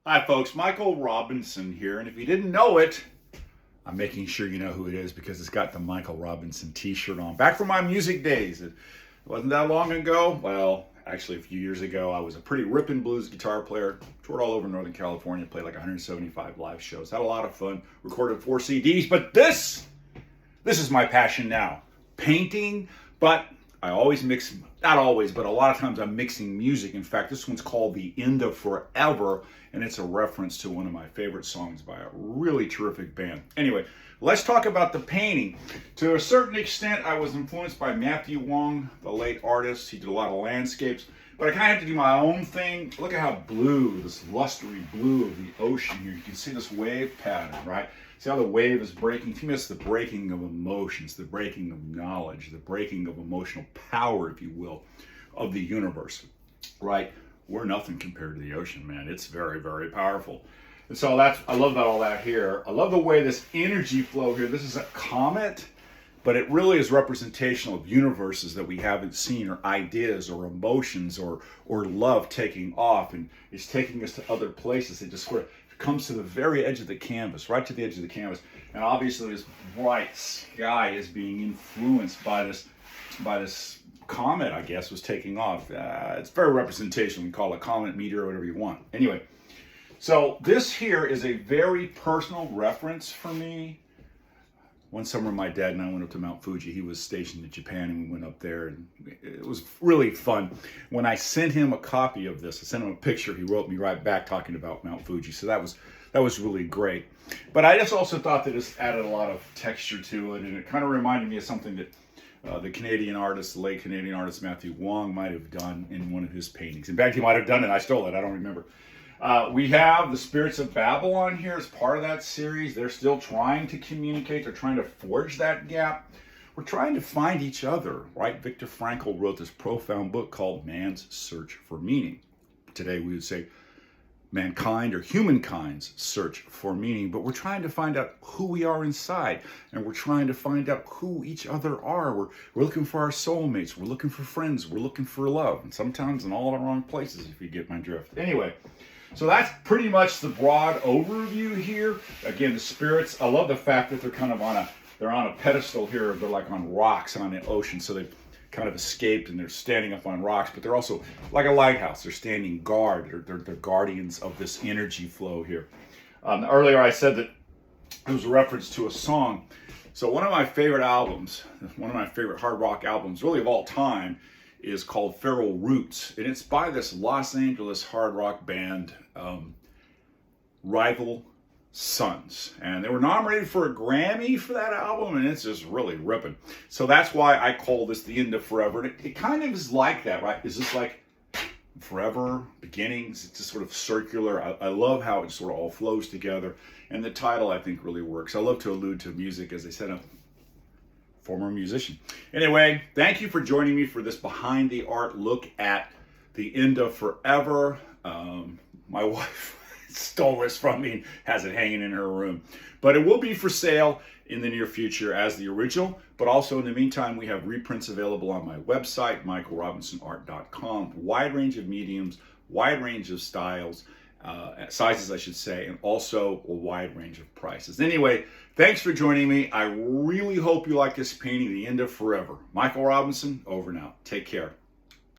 Hi folks, Michael Robinson here, and if you didn't know it, I'm making sure you know who it is because it's got the Michael Robinson t-shirt on. Back from my music days. It wasn't that long ago. Well, actually a few years ago, I was a pretty ripping blues guitar player. Toured all over Northern California, played like 175 live shows. Had a lot of fun, recorded 4 CDs, but this is my passion now. Painting, but I always mix, not always, but a lot of times I'm mixing music. In fact, this one's called The End of Forever, and it's a reference to one of my favorite songs by a really terrific band. Anyway, let's talk about the painting. To a certain extent, I was influenced by Matthew Wong, the late artist. He did a lot of landscapes, but I kind of had to do my own thing. Look at how blue, this lustery blue of the ocean here. You can see this wave pattern, right? See how the wave is breaking? To me, it's the breaking of emotions, the breaking of knowledge, the breaking of emotional power, if you will, of the universe, right? We're nothing compared to the ocean, man. It's very, very powerful. And so I love all that here. I love the way this energy flow here. This is a comet, but it really is representational of universes that we haven't seen, or ideas or emotions or love taking off, and it's taking us to other places. It just sort of comes to the very edge of the canvas, right to the edge of the canvas. And obviously this bright sky is being influenced by this comet, I guess, was taking off. It's very representational. We call it comet, meteor, whatever you want. Anyway, so this here is a very personal reference for me. One summer, my dad and I went up to Mount Fuji. He was stationed in Japan, and we went up there, and it was really fun. When I sent him a copy of this, I sent him a picture. He wrote me right back talking about Mount Fuji. So that was really great. But I just also thought that this added a lot of texture to it, and it kind of reminded me of something that the Canadian artist, the late Canadian artist Matthew Wong, might have done in one of his paintings. In fact, he might have done it. I stole it. I don't remember. We have the Spirits of Babylon here as part of that series. They're still trying to communicate. They're trying to forge that gap. We're trying to find each other, right? Viktor Frankl wrote this profound book called Man's Search for Meaning. Today we would say mankind or humankind's search for meaning, but we're trying to find out who we are inside, and we're trying to find out who each other are. We're looking for our soulmates. We're looking for friends. We're looking for love, and sometimes in all the wrong places, if you get my drift. Anyway, so that's pretty much the broad overview here. Again, the spirits, I love the fact that they're on a pedestal here. They're like on rocks on the ocean, so they've kind of escaped and they're standing up on rocks, but they're also like a lighthouse. They're standing guard. They're guardians of this energy flow here. Earlier I said that it was a reference to a song. So one of my favorite albums, one of my favorite hard rock albums really of all time, is called Feral Roots, and it's by this Los Angeles hard rock band, Rival Sons, and they were nominated for a Grammy for that album, and it's just really ripping. So that's why I call this The End of Forever, and it kind of is like that, right? Is this like forever, beginnings? It's just sort of circular. I love how it sort of all flows together, and the title I think really works. I love to allude to music, as I said, I'm a former musician. Anyway, thank you for joining me for this behind the art look at The End of Forever. My wife stole this from me and has it hanging in her room, but it will be for sale in the near future as the original. But also in the meantime, we have reprints available on my website, michaelrobinsonart.com. Wide range of mediums, wide range of styles, sizes I should say, and also a wide range of prices. Anyway, thanks for joining me. I really hope you like this painting, The End of Forever. Michael Robinson, over and out. Take care.